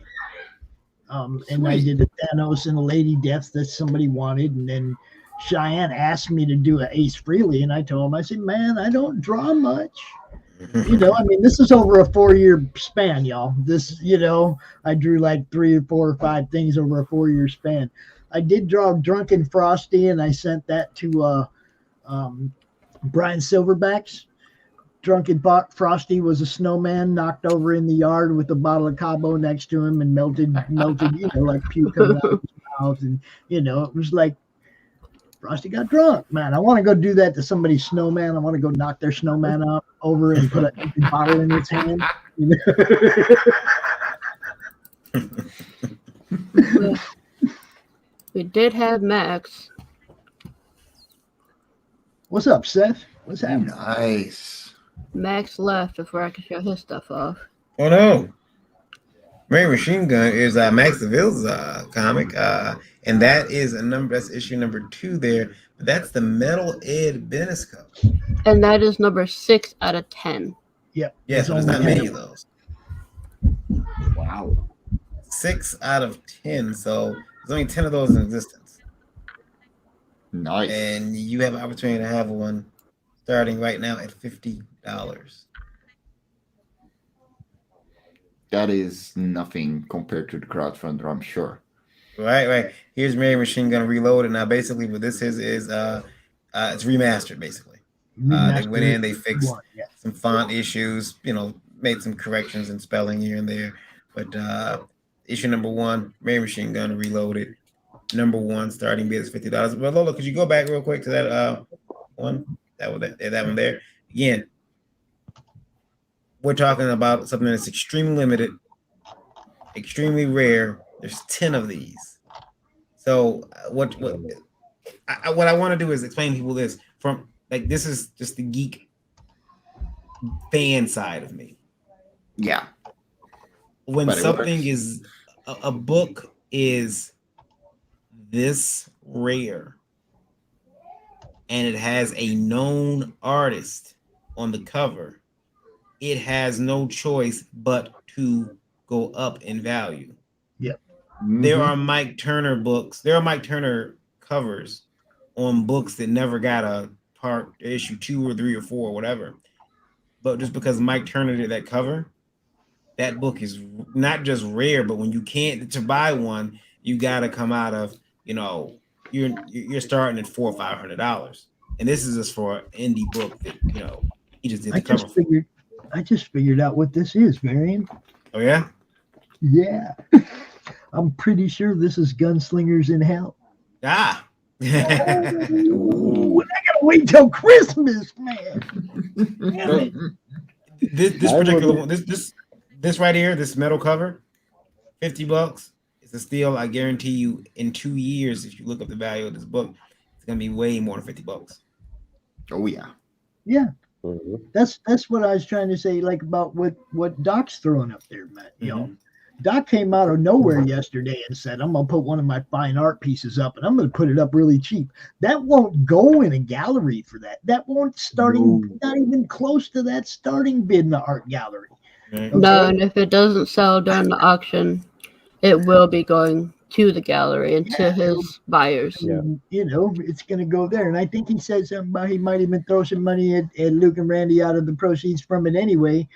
And I did a Thanos and a Lady Death that somebody wanted, and then Cheyenne asked me to do an Ace Frehley, and I told him, I said, man, I don't draw much. You know, I mean, this is over a 4-year span, y'all. This, you know, I drew like 3 or 4 or 5 things over a 4-year span. I did draw Drunken Frosty, and I sent that to Brian Silverbacks. Drunken Frosty was a snowman knocked over in the yard with a bottle of Cabo next to him and melted, you know, like puke coming out of his mouth. And, you know, it was like Frosty got drunk, man. I want to go do that to somebody's snowman. I want to go knock their snowman up over and put a bottle in its hand. You know? We did have Max. What's up, Seth? What's happening? Nice. Max left before I could show his stuff off. Oh no. Mary Machine Gun is Max DeVille's comic. And that is that's issue number 2 there. But that's the Metal Ed Bennis cover. And that is number 6 out of 10. Yep. Yeah, so there's not many of those. Wow. 6 out of 10. So there's only 10 of those in existence. Nice. And you have an opportunity to have one starting right now at $50. That is nothing compared to the crowdfunder, I'm sure. Right. Here's Mary Machine Gun Reloaded. Now, basically, what this is it's remastered, basically. They went in, they fixed some font issues, you know, made some corrections in spelling here and there. But issue number 1, Mary Machine Gun Reloaded. Number 1, starting bid is $50. But Lola, could you go back real quick to that one? That one there. Again, we're talking about something that's extremely limited, extremely rare. There's 10 of these. So what I want to do is explain to people this from like this is just the geek fan side of me. Yeah. When something is a book is this rare and it has a known artist on the cover, it has no choice but to go up in value. Yep. Mm-hmm. There are Mike Turner books. There are Mike Turner covers on books that never got a part issue 2 or 3 or 4 or whatever. But just because Mike Turner did that cover, that book is not just rare, but when you can't to buy one, you got to come out of, you know, you're starting at $400 or $500, and this is just for an indie book that, you know, he just did the cover. I just figured out what this is, Varian. Oh yeah. Yeah, I'm pretty sure this is Gunslingers in Hell. Ah. Ooh, I gotta wait till Christmas, man. This particular one, this right here, this metal cover, $50. It's a steal. I guarantee you, in 2 years, if you look up the value of this book, it's gonna be way more than $50. Oh yeah. Yeah. Mm-hmm. That's what I was trying to say, like about what Doc's throwing up there, Matt. You know, Doc came out of nowhere yesterday and said, I'm going to put one of my fine art pieces up and I'm going to put it up really cheap. That won't go in a gallery for that. That won't not even close to that starting bid in the art gallery. Okay. No, and if it doesn't sell during the auction, it will be going to the gallery and to his buyers. Yeah. You know, it's going to go there. And I think he said something about he might even throw some money at Luke and Randy out of the proceeds from it anyway.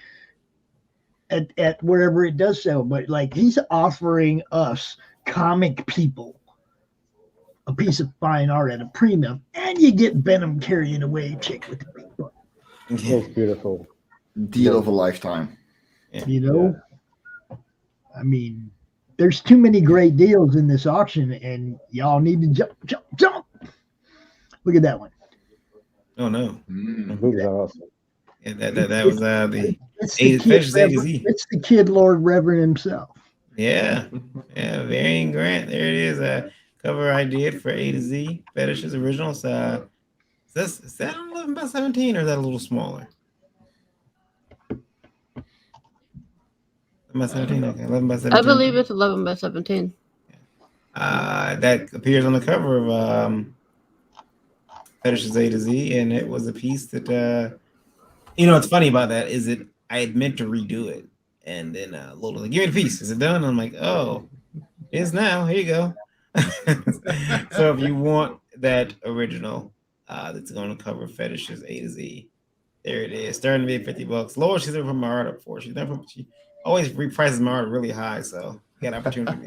At wherever it does sell, but like he's offering us comic people a piece of fine art at a premium, and you get Venom carrying away a chick with the big butt. That's beautiful. Deal of a lifetime. You know, I mean, there's too many great deals in this auction, and y'all need to jump. Look at that one. Oh no. Those are awesome. Yeah, that was the Fetishes A-Z. It's the Kid Lord Reverend himself. Yeah. Varian Grant. There it is. Cover I did for A to Z. Fetishes original. Is that 11 by 17 or is that a little smaller? 11 by 17. Okay, 11 by 17. I believe it's 11 by 17. That appears on the cover of Fetishes A to Z, and it was a piece that what's funny about that is that I had meant to redo it, and then Lola was like, "Give me the piece. Is it done?" And I'm like, "Oh, it's now. Here you go." So if you want that original, that's going to cover Fetishes A to Z, there it is. Starting to be $50. Lola, she's never put my art up for. She always reprices my art really high, so you got opportunity.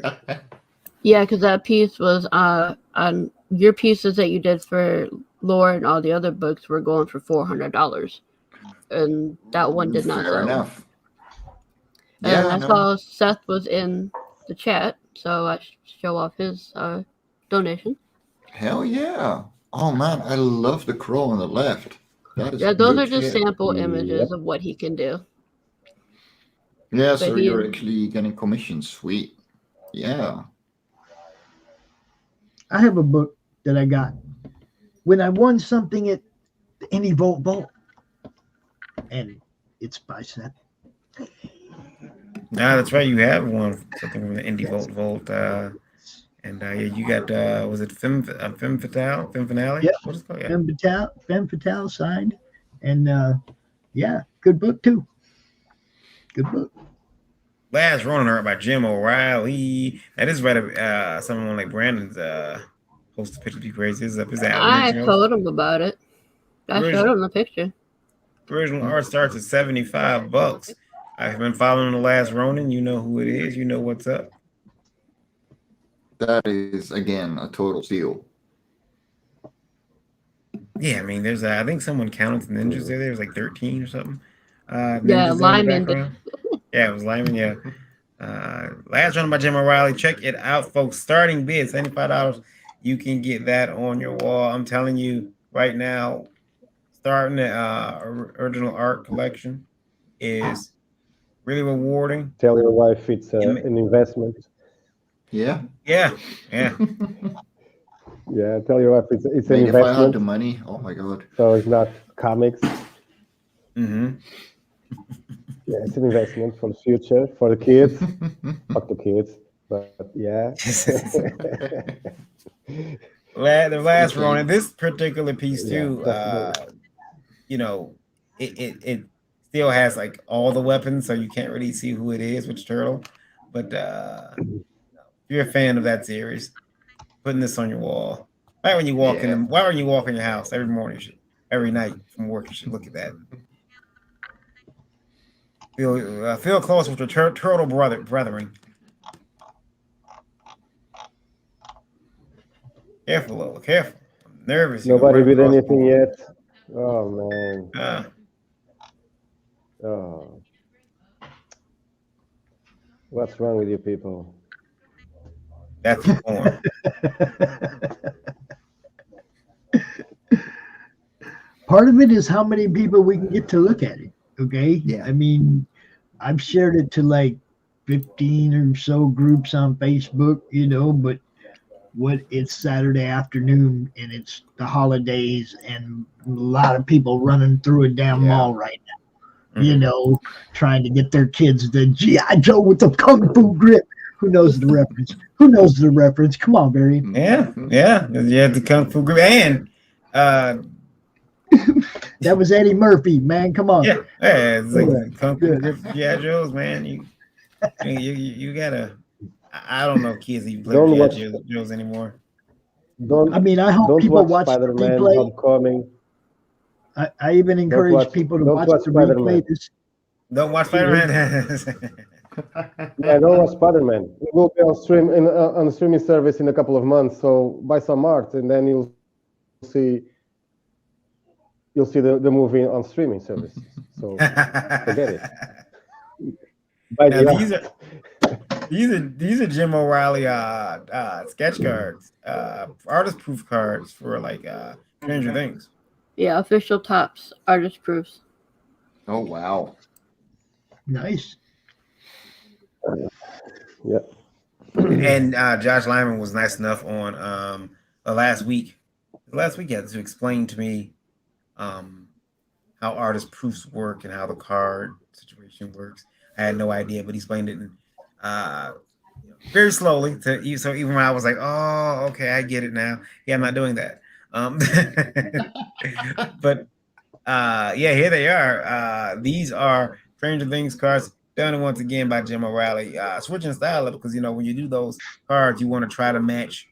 Yeah, because that piece was on your pieces that you did for Lore and all the other books were going for $400. And that one did not Fair sell. enough. And I saw Seth was in the chat, so I show off his donation. Hell yeah. Oh man, I love the crow on the left. That is Those good are just shit. sample images of what he can do. Yeah, But so you're actually getting commissions. Sweet. Yeah. I have a book that I got when I won something at the Indie Vault, and it's by Seth. That's right. You have one something from the Indie Vault. And you got was it Femme Fatale? Femme Finale? Yep. What is it called? Yeah. Femme Fatale signed, and good book too. Good book. Last Ronin art by Jim O'Reilly. That is right. Someone like Brandon's posted picture. Be crazy. This is up his alley. I told him about it. I showed him the picture. The original art starts at $75. I've been following the Last Ronin. You know who it is. You know what's up. That is again a total steal. Yeah, I mean, there's I think someone counted the ninjas there. There was like 13 or something. Yeah, Lyman. Yeah, it was Lyman. Yeah. Last Ronin by Jim O'Reilly. Check it out, folks. Starting bid $75. You can get that on your wall. I'm telling you right now. Starting the original art collection is really rewarding. Tell your wife it's an investment. Yeah. Yeah. Yeah, tell your wife it's an If I had investment. the money, oh my god. So it's not comics. Mm-hmm. Yeah, it's an investment for the future, for the kids. Fuck the kids. But yeah. The Last Ronin. This particular piece too. It still has like all the weapons, so you can't really see who it is, which turtle. But if you're a fan of that series, putting this on your wall, right when you walk in, why when you walk in your house every morning, every night from work, you should look at that. Feel close with your turtle brethren. Careful, Lola. Careful. I'm nervous. Nobody did anything yet. Oh man. Oh. What's wrong with you people? That's the point. Part of it is how many people we can get to look at it. Okay. Yeah. I mean, I've shared it to like 15 or so groups on Facebook, but it's Saturday afternoon and it's the holidays and a lot of people running through a damn mall right now. you know, trying to get their kids the G.I. Joe with the Kung Fu grip. Who knows the reference? Who knows the reference? Come on, Varian. Yeah. You had the Kung Fu grip. And that was Eddie Murphy, man. Come on. Yeah, it's like Kung Fu grip G.I. Joes, man. You gotta. I don't know kids even play G.I. Joes anymore. I hope people watch the replay. Homecoming. I even encourage people to watch the replay. Don't watch Spider-Man. Yeah, don't watch Spider-Man. It will be on streaming service in a couple of months. So buy some art, and then you'll see the movie on streaming service. So forget it. These are Jim O'Reilly sketch cards, artist proof cards for like Stranger Things. Yeah, official tops, artist proofs. Oh wow, nice. Yeah. And Josh Lyman was nice enough on last week. Last week, he had to explain to me how artist proofs work and how the card situation works. I had no idea, but he explained it very slowly. So even when I was like, "Oh, okay, I get it now." Yeah, I'm not doing that. But yeah, here they are. These are Stranger Things cards done once again by Jim O'Reilly. Switching style up because when you do those cards, you want to try to match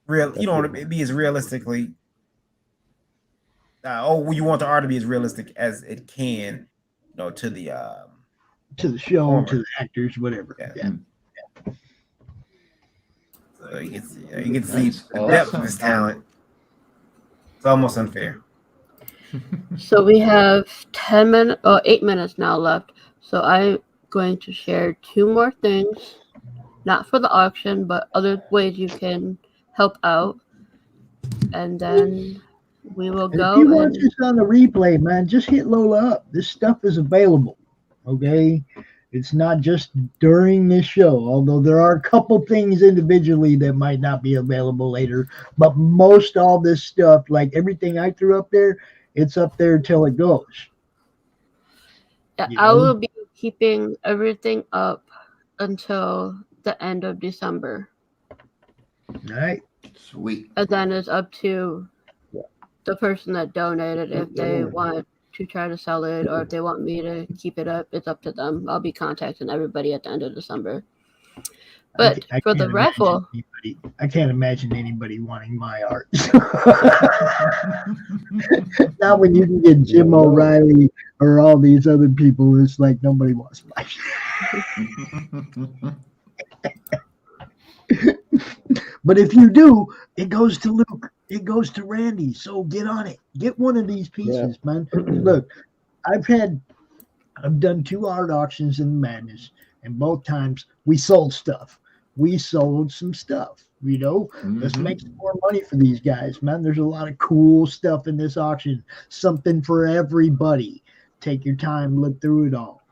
real. You don't want to be as realistically. You want the art to be as realistic as it can, to the show, former. to the actors, whatever. Yeah. So you can see the depth of his talent. It's almost unfair. So we have 8 minutes now left. So I'm going to share 2 more things, not for the auction, but other ways you can help out. And then we will go. If you watch this on the replay, man, just hit Lola up. This stuff is available. Okay? It's not just during this show, although there are a couple things individually that might not be available later. But most all this stuff, like everything I threw up there, it's up there till it goes. I will be keeping everything up until the end of December. All right. Sweet. And then it's up to the person that donated if they want to try to sell it or if they want me to keep it up. It's up to them. I'll be contacting everybody at the end of December. But for the raffle, I can't imagine anybody wanting my art. Not when you can get Jim O'Reilly or all these other people. It's like nobody wants my But if you do, it goes to Luke. It goes to Randy. So get on it. Get one of these pieces, man. Look, I've done 2 art auctions in Madness, and both times we sold stuff. We sold some stuff, Let's make some more money for these guys, man. There's a lot of cool stuff in this auction. Something for everybody. Take your time, look through it all.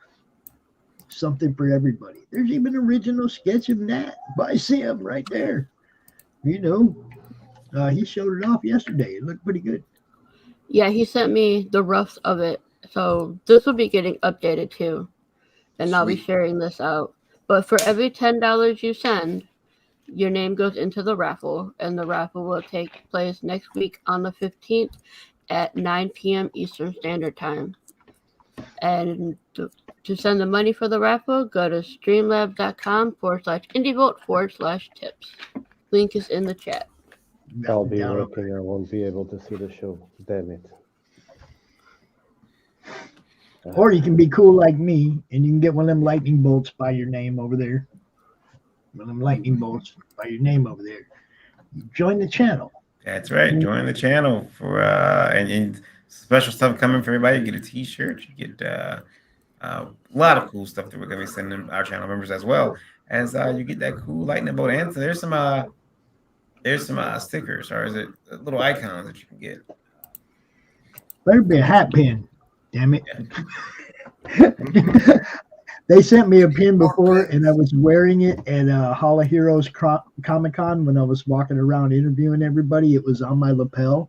Something for everybody. There's even an original sketch of Nat by Sam right there. He showed it off yesterday. It looked pretty good. Yeah, he sent me the roughs of it. So this will be getting updated too. And I'll be sharing this out. But for every $10 you send, your name goes into the raffle. And the raffle will take place next week on the 15th at 9 p.m. Eastern Standard Time. And to send the money for the raffle, go to streamlabs.com/indievolt/tips. Link is in the chat. I'll be working. I won't be able to see the show. Damn it. Or you can be cool like me, and you can get one of them lightning bolts by your name over there. One of them lightning bolts by your name over there. Join the channel. That's right. Join the channel for and special stuff coming for everybody. You get a T-shirt. You get a lot of cool stuff that we're gonna be sending our channel members as well as you get that cool lightning bolt. And so there's some stickers, or is it little icons that you can get? Better be a hat pin. Damn it. They sent me a pin before, and I was wearing it at Hall of Heroes Comic-Con when I was walking around interviewing everybody. It was on my lapel.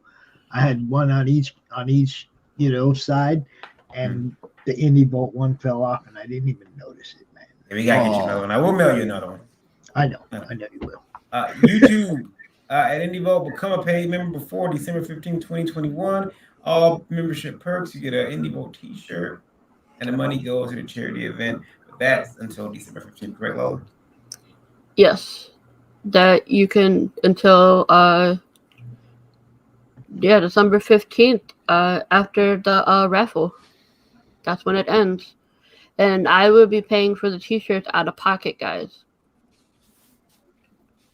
I had one on each side, and the Indie Vault one fell off, and I didn't even notice it, man. And we gotta get you another one. I will mail you another one. I know you will. YouTube at Indie Vault, become a paid member before December 15, 2021. All membership perks, you get an Indie Vault t-shirt, and the money goes to the charity event. But that's until December 15th, correct, Lola? Yes, that you can until December 15th after the raffle. That's when it ends, and I will be paying for the t-shirts out of pocket, guys.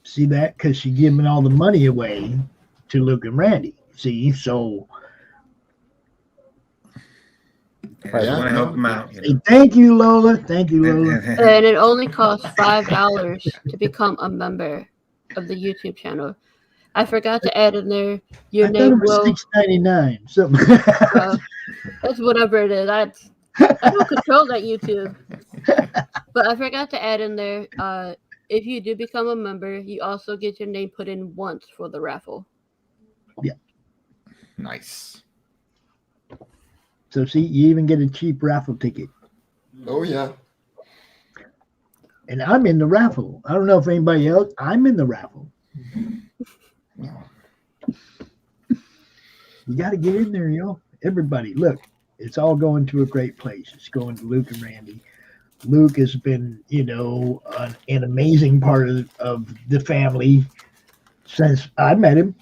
See that? Because she's giving all the money away to Luke and Randy. See, so I want to help them out. You know? hey, thank you, Lola. Thank you, Lola. And it only costs $5 to become a member of the YouTube channel. I forgot to add in there your I thought name it was will. $6.99. So That's whatever it is. I don't control that YouTube. But I forgot to add in there. If you do become a member, you also get your name put in once for the raffle. Yeah. Nice. So see, you even get a cheap raffle ticket. Oh yeah. And I'm in the raffle. I don't know if anybody else. I'm in the raffle. You got to get in there, yo. Everybody, look, it's all going to a great place. It's going to Luke and Randy. Luke has been, an amazing part of the family since I met him.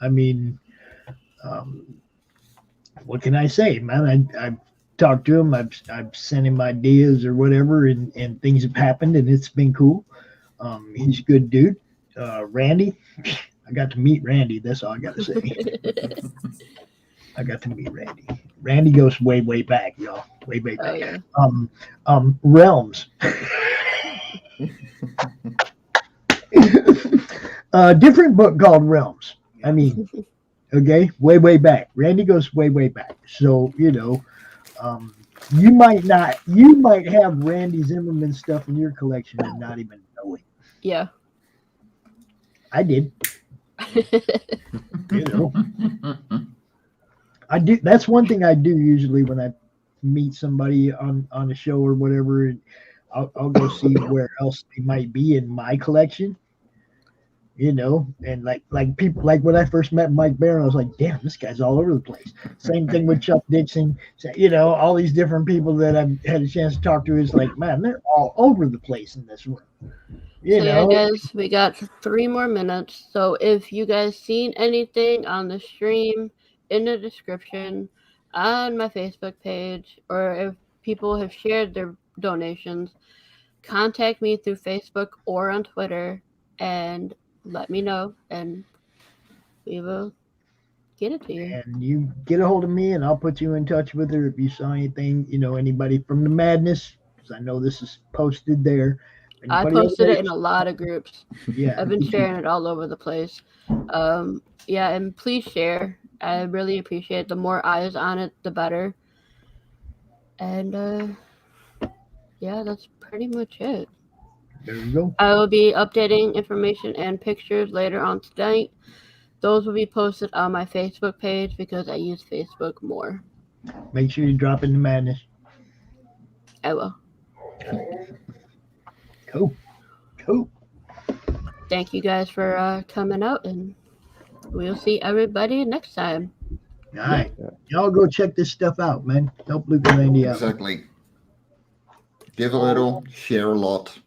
I mean, what can I say, man? I've talked to him. I've sent him ideas or whatever, and things have happened, and it's been cool. He's a good dude. Randy, I got to meet Randy. That's all I got to say. I got to meet Randy. Randy goes way, way back, y'all. Way, way back. Oh, yeah. Realms. Different book called Realms. I mean, okay, way, way back. Randy goes way, way back. So, you might have Randy Zimmerman stuff in your collection and not even know it. Yeah. I did. I do. That's one thing I do usually when I meet somebody on a show or whatever. I'll go see where else they might be in my collection. And like people, like when I first met Mike Barron, I was like, damn, this guy's all over the place. Same thing with Chuck Dixon. All these different people that I've had a chance to talk to is like, man, they're all over the place in this room. Yeah, guys, we got 3 more minutes. So if you guys seen anything on the stream, in the description, on my Facebook page, or if people have shared their donations, contact me through Facebook or on Twitter and let me know, and we will get it to you. And you get a hold of me, and I'll put you in touch with her if you saw anything, anybody from the madness, because I know this is posted there. I posted it in a lot of groups. Yeah, I've been sharing it all over the place. Yeah, and please share. I really appreciate it. The more eyes on it, the better. And yeah, that's pretty much it. There you go. I will be updating information and pictures later on tonight. Those will be posted on my Facebook page because I use Facebook more. Make sure you drop in the madness. I will. Cool. Thank you guys for coming out, and we'll see everybody next time. All right. Y'all go check this stuff out, man. Help Luke and Randy out. Exactly. Give a little, share a lot.